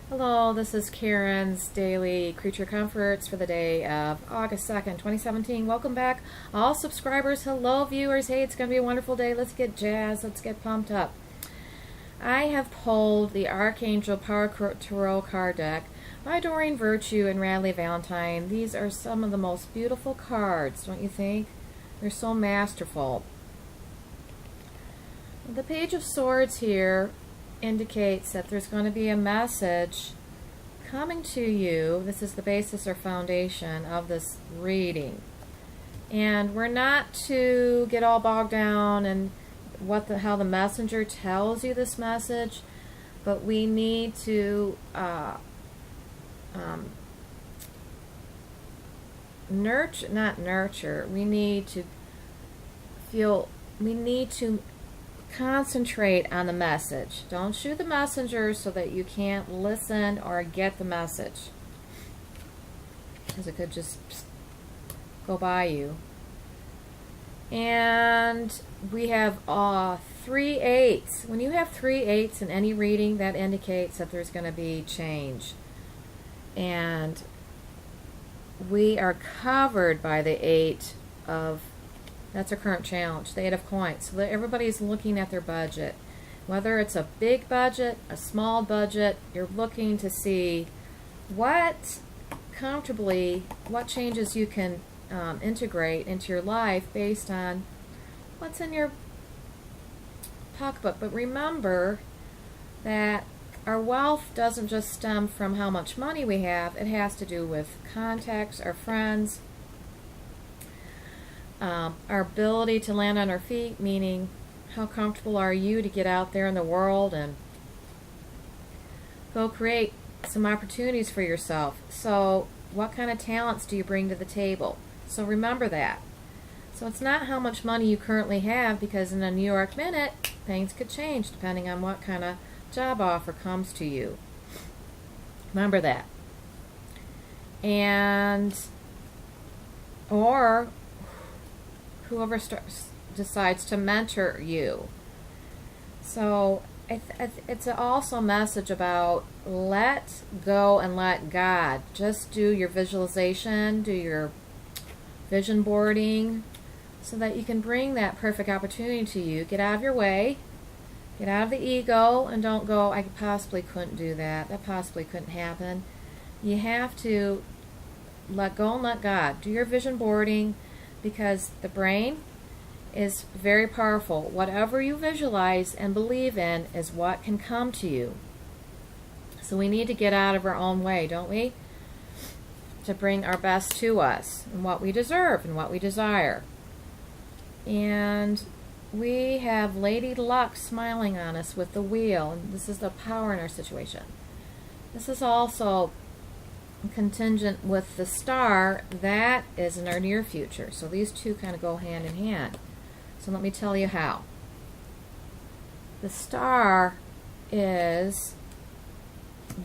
Hello, this is Karen's Daily Creature Comforts for the day of August 2nd, 2017. Welcome back, all subscribers. Hello, viewers. Hey, it's going to be a wonderful day. Let's get jazzed. Let's get pumped up. I have pulled the Archangel Power Tarot card deck by Doreen Virtue and Radley Valentine. These are some of the most beautiful cards, don't you think? They're so masterful. The Page of Swords here indicates that there's going to be a message coming to you. This is the basis or foundation of this reading. And we're not to get all bogged down in how the messenger tells you this message, but we need to we need to concentrate on the message. Don't shoot the messenger so that you can't listen or get the message, because it could just go by you. And we have 3 8s. When you have 3 8s in any reading, that indicates that there's going to be change. And we are covered by the 8 of, that's our current challenge, the 8 of coins. So that everybody's looking at their budget. Whether it's a big budget, a small budget, you're looking to see what changes you can integrate into your life based on what's in your pocketbook. But remember that our wealth doesn't just stem from how much money we have. It has to do with contacts, our friends, our ability to land on our feet, meaning how comfortable are you to get out there in the world and go create some opportunities for yourself. So what kind of talents do you bring to the table? So remember that. So it's not how much money you currently have, because in a New York minute, things could change depending on what kind of job offer comes to you. Remember that. Or whoever decides to mentor you. So it's also a message about let go and let God. Just do your visualization, do your vision boarding, so that you can bring that perfect opportunity to you. Get out of your way, get out of the ego, and don't go, I possibly couldn't do that, that possibly couldn't happen. You have to let go and let God. Do your vision boarding, because the brain is very powerful. Whatever you visualize and believe in is what can come to you. So we need to get out of our own way, don't we? To bring our best to us and what we deserve and what we desire. And we have Lady Luck smiling on us with the wheel, and this is the power in our situation. This is also contingent with the star. That is in our near future. So these two kind of go hand in hand. So let me tell you how. The star is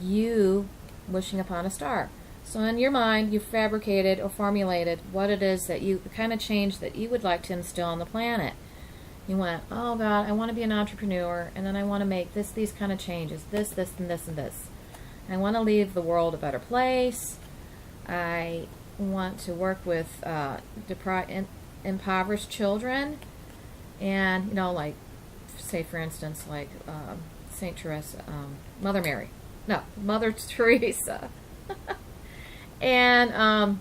you wishing upon a star. So in your mind, you've fabricated or formulated what it is that the kind of change that you would like to instill on the planet. You went, oh God, I want to be an entrepreneur, and then I want to make these kind of changes, this, and this, and this. I want to leave the world a better place. I want to work with impoverished children, and like, say for instance, like Saint Teresa, Mother Teresa. And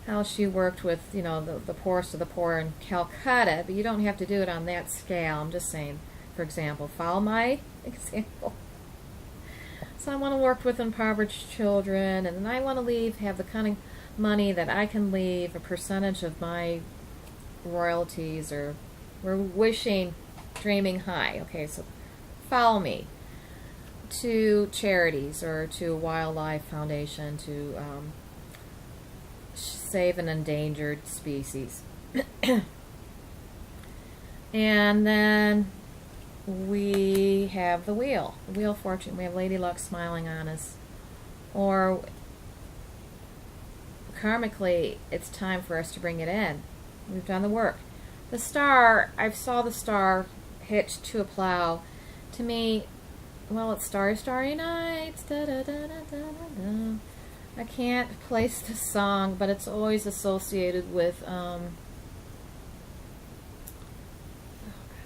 how she worked with, the poorest of the poor in Calcutta. But you don't have to do it on that scale. I'm just saying, for example, follow my example. So I want to work with impoverished children, and then I want to have the kind of money that I can leave a percentage of my royalties, or we're dreaming high. Okay, so follow me to charities or to a wildlife foundation to save an endangered species. And then we have the Wheel of Fortune. We have Lady Luck smiling on us. Or karmically, it's time for us to bring it in. We've done the work. The star, I saw the star hitched to a plow. To me, well, it's Starry, Starry Nights. Da, da, da, da, da, da. I can't place the song, but it's always associated with,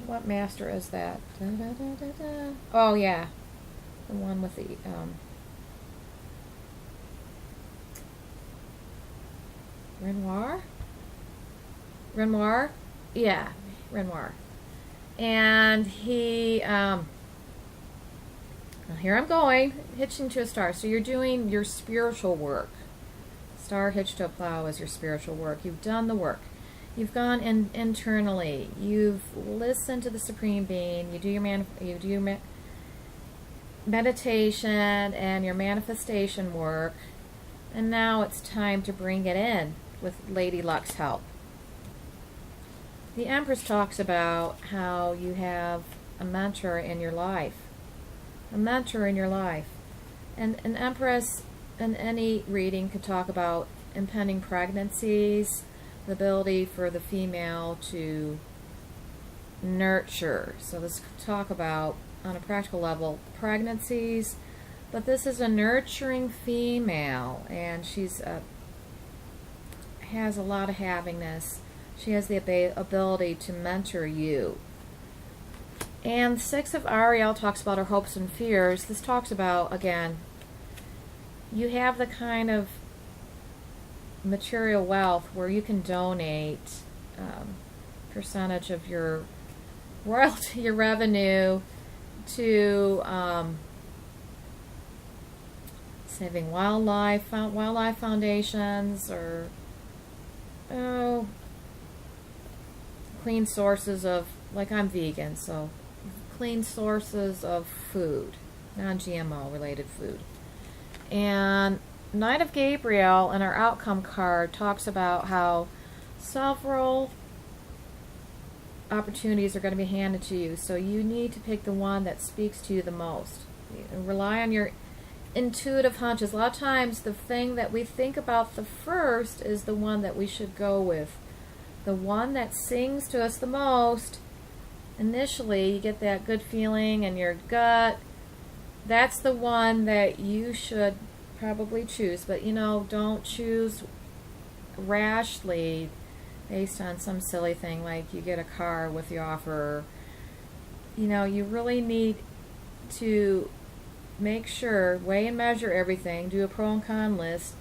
what master is that? Da, da, da, da, da. Oh, yeah. The one with the, Renoir? Renoir? Yeah, Renoir. And he, here I'm going, hitching to a star. So you're doing your spiritual work. Star hitched to a plow is your spiritual work. You've done the work. You've gone internally. You've listened to the Supreme Being. You do your meditation and your manifestation work. And now it's time to bring it in with Lady Luck's help. The Empress talks about how you have a mentor in your life. A mentor in your life. And an Empress in any reading could talk about impending pregnancies, the ability for the female to nurture. So this could talk about, on a practical level, pregnancies, but this is a nurturing female, and she's has a lot of havingness. She has the ability to mentor you. And Six of Ariel talks about her hopes and fears. This talks about, again, you have the kind of material wealth where you can donate percentage of your royalty, your revenue, to saving wildlife foundations, or clean sources of, like, I'm vegan, so clean sources of food, non-GMO related food. And Knight of Gabriel in our outcome card talks about how several opportunities are going to be handed to you, so you need to pick the one that speaks to you the most. Rely on your intuitive hunches. A lot of times the thing that we think about the first is the one that we should go with. The one that sings to us the most, initially you get that good feeling in your gut, that's the one that you should probably choose. But don't choose rashly based on some silly thing like you get a car with the offer. You really need to make sure, weigh and measure everything, do a pro and con list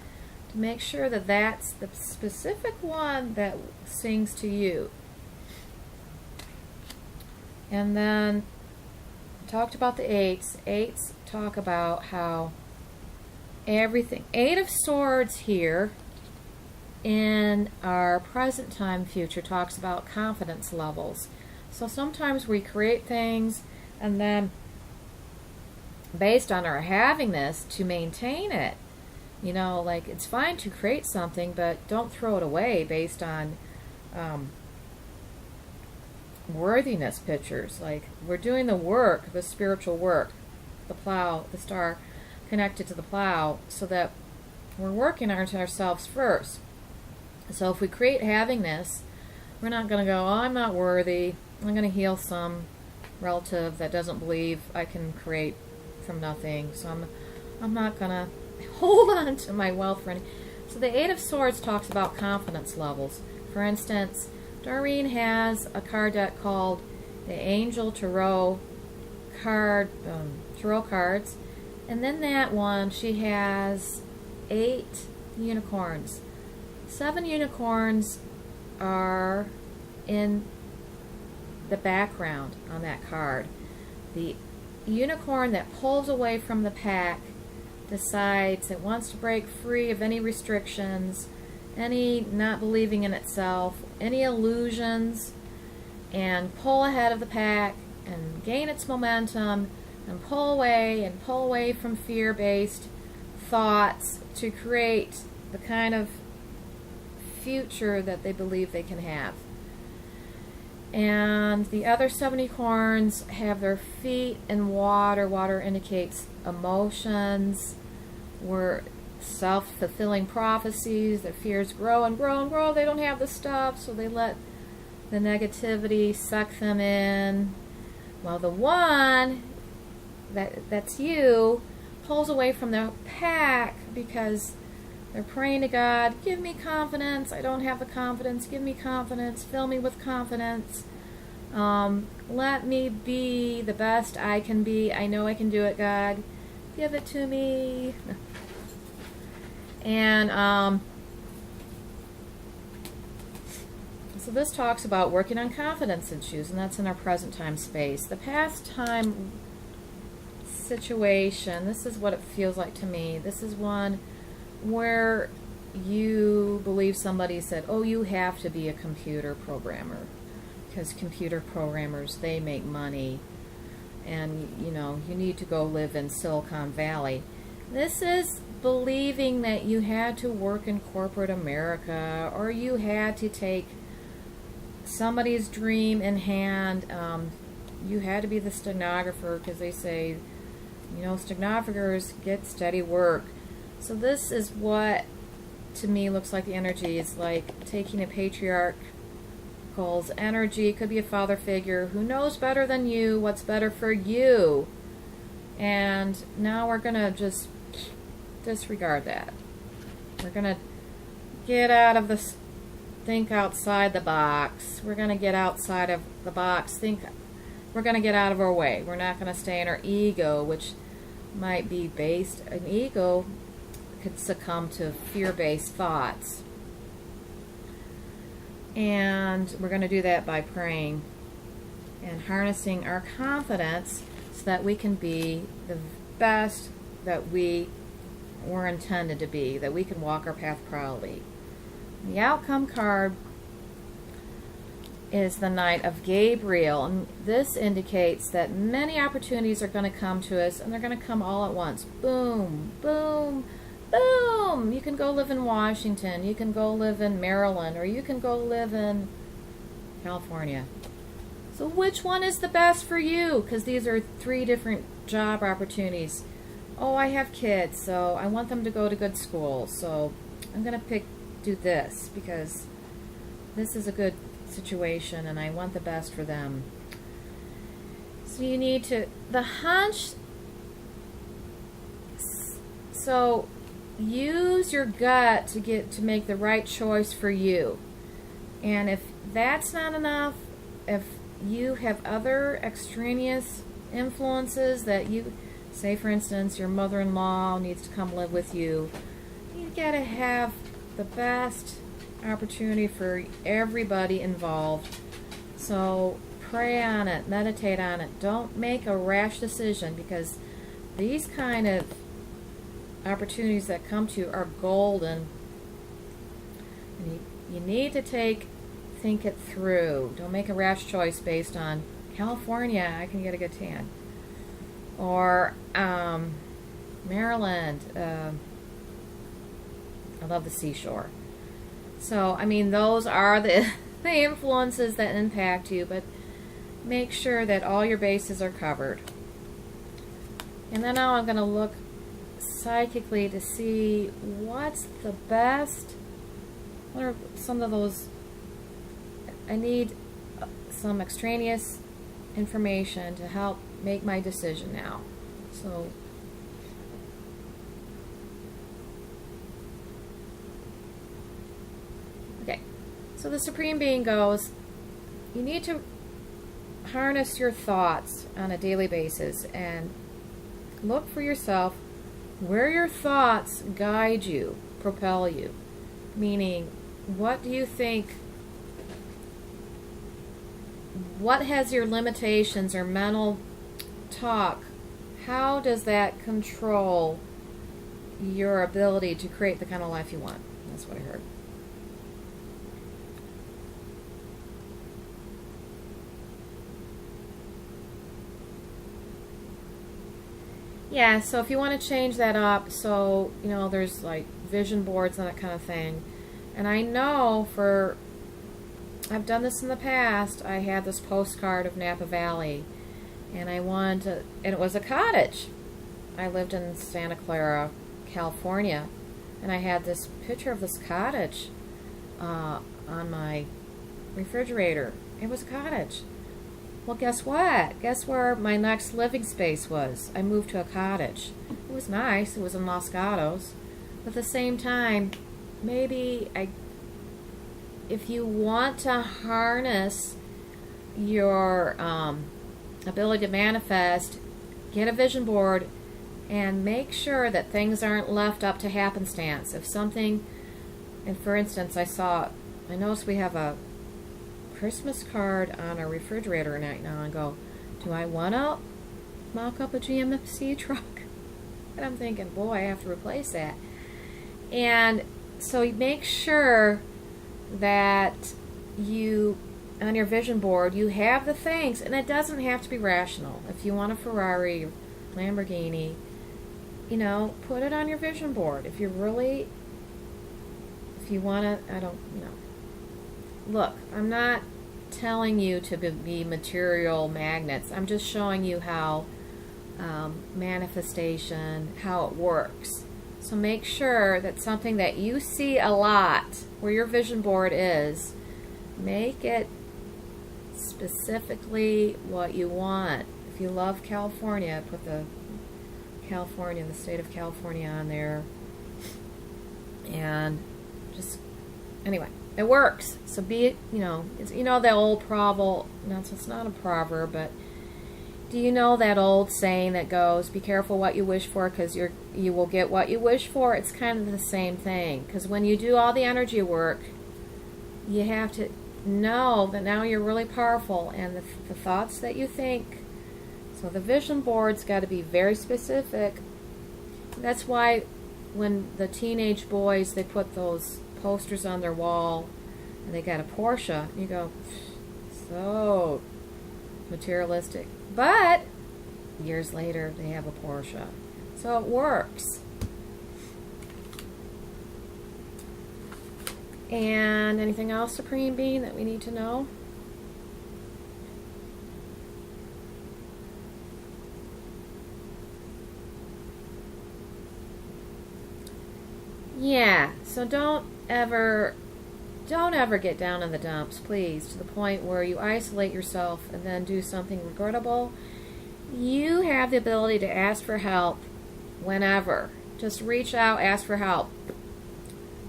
to make sure that that's the specific one that sings to you. And then talked about the eights. Eights talk about how everything, Eight of Swords here in our present time future talks about confidence levels. So sometimes we create things and then based on our having this to maintain it, like it's fine to create something, but don't throw it away based on worthiness pictures. Like, we're doing the work, the spiritual work, the plow, the star connected to the plow, so that we're working on ourselves first. So if we create havingness, we're not going to go, oh, I'm not worthy, I'm going to heal some relative that doesn't believe I can create from nothing, so I'm not going to hold on to my wealth for any. So the Eight of Swords talks about confidence levels. For instance, Doreen has a card deck called the Angel Tarot Tarot cards, and then that one she has 8 unicorns. 7 unicorns are in the background on that card. The unicorn that pulls away from the pack decides it wants to break free of any restrictions, any not believing in itself, any illusions, and pull ahead of the pack and gain its momentum and pull away from fear-based thoughts to create the kind of future that they believe they can have. And the other 7 unicorns have their feet in water. Water indicates emotions. We're self-fulfilling prophecies. Their fears grow and grow and grow. They don't have the stuff, so they let the negativity suck them in. While the one that's you, pulls away from the pack because they're praying to God, give me confidence. I don't have the confidence. Give me confidence. Fill me with confidence. Let me be the best I can be. I know I can do it, God. Give it to me. And so this talks about working on confidence issues, and that's in our present time space. The past time situation, this is what it feels like to me. This is one where you believe somebody said, oh, you have to be a computer programmer because computer programmers, they make money, and you need to go live in Silicon Valley. This is believing that you had to work in corporate America, or you had to take somebody's dream in hand. You had to be the stenographer because they say, stenographers get steady work. So this is what, to me, looks like the energy is like taking a patriarchal's energy. Could be a father figure who knows better than you what's better for you. And now we're going to just disregard that. We're going to get out of this, think outside the box. We're going to get outside of the box. We're going to get out of our way. We're not going to stay in our ego, which might be based, an ego could succumb to fear-based thoughts. And we're going to do that by praying and harnessing our confidence so that we can be the best that we were intended to be, that we can walk our path proudly. The outcome card is the Knight of Gabriel, and this indicates that many opportunities are going to come to us, and they're going to come all at once. Boom, boom, boom. You can go live in Washington, you can go live in Maryland, or you can go live in California. So which one is the best for you? Because these are 3 different job opportunities. Oh, I have kids, so I want them to go to good school, so I'm going to do this because this is a good situation and I want the best for them. So you need to, the hunch, so use your gut to make the right choice for you. And if that's not enough, if you have other extraneous influences that you, say for instance your mother-in-law needs to come live with you, you gotta have the best opportunity for everybody involved. So pray on it, meditate on it. Don't make a rash decision, because these kind of opportunities that come to you are golden. And you need to think it through. Don't make a rash choice based on California, I can get a good tan. Or Maryland, I love the seashore. So, I mean, those are the influences that impact you, but make sure that all your bases are covered. And then now I'm going to look psychically to see what's the best. What are some of those? I need some extraneous information to help make my decision now. So okay, so the Supreme Being goes, you need to harness your thoughts on a daily basis and look for yourself where your thoughts guide you, propel you. Meaning, what do you think, what has your limitations or mental talk, how does that control your ability to create the kind of life you want? That's what I heard. Yeah, so if you want to change that up, so, there's like vision boards and that kind of thing. And I know I've done this in the past, I had this postcard of Napa Valley, and I wanted to, and it was a cottage. I lived in Santa Clara, California, and I had this picture of this cottage on my refrigerator. It was a cottage. Well, guess what? Guess where my next living space was? I moved to a cottage. It was nice. It was in Los Gatos. But at the same time, if you want to harness your ability to manifest, get a vision board and make sure that things aren't left up to happenstance. If something, and for instance, I noticed we have a Christmas card on our refrigerator right now, and go, do I want to mock up a GMC truck? And I'm thinking, boy, I have to replace that. And so you make sure that you, on your vision board, you have the things, and it doesn't have to be rational. If you want a Ferrari, Lamborghini, put it on your vision board. If you want to, Look, I'm not telling you to be material magnets. I'm just showing you how manifestation, how it works. So make sure that something that you see a lot, where your vision board is, make it specifically what you want. If you love California, put the state of California on there. And just, anyway, it works. So it's, the old proverb, it's not a proverb, but do you know that old saying that goes, be careful what you wish for, because you will get what you wish for? It's kind of the same thing, because when you do all the energy work, you have to know that now you're really powerful, and the thoughts that you think. So the vision board's got to be very specific. That's why when the teenage boys, they put those posters on their wall and they got a Porsche, you go, so materialistic. But years later, they have a Porsche. So it works. And anything else, Supreme Being, that we need to know? Yeah, so don't ever get down in the dumps, please, to the point where you isolate yourself and then do something regrettable. You have the ability to ask for help whenever. Just reach out, ask for help.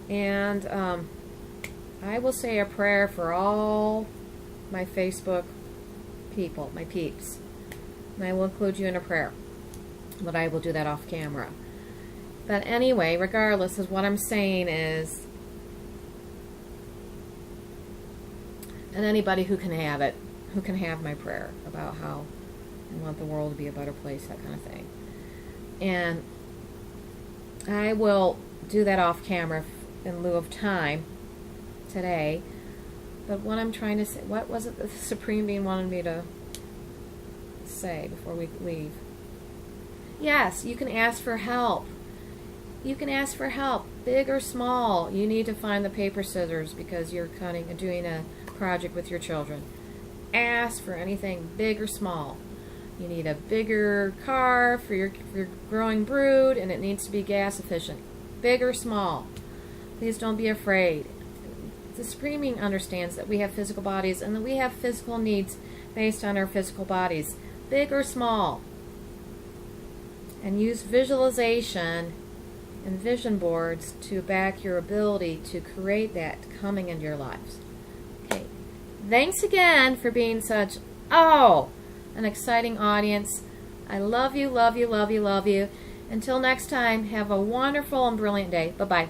And I will say a prayer for all my Facebook people, my peeps. And I will include you in a prayer. But I will do that off camera. But anyway, regardless of what I'm saying is, and anybody who can have it, who can have my prayer about how I want the world to be a better place, that kind of thing. And I will do that off camera in lieu of time today. But what I'm trying to say, what was it the Supreme Being wanted me to say before we leave? Yes, you can ask for help. You can ask for help, big or small. You need to find the paper scissors because you're doing a project with your children. Ask for anything, big or small. You need a bigger car for your growing brood, and it needs to be gas efficient. Big or small. Please don't be afraid. The Supreme Being understands that we have physical bodies and that we have physical needs based on our physical bodies, big or small. And use visualization and vision boards to back your ability to create that coming into your lives. Okay. Thanks again for being such, an exciting audience. I love you, love you, love you, love you. Until next time, have a wonderful and brilliant day. Bye-bye.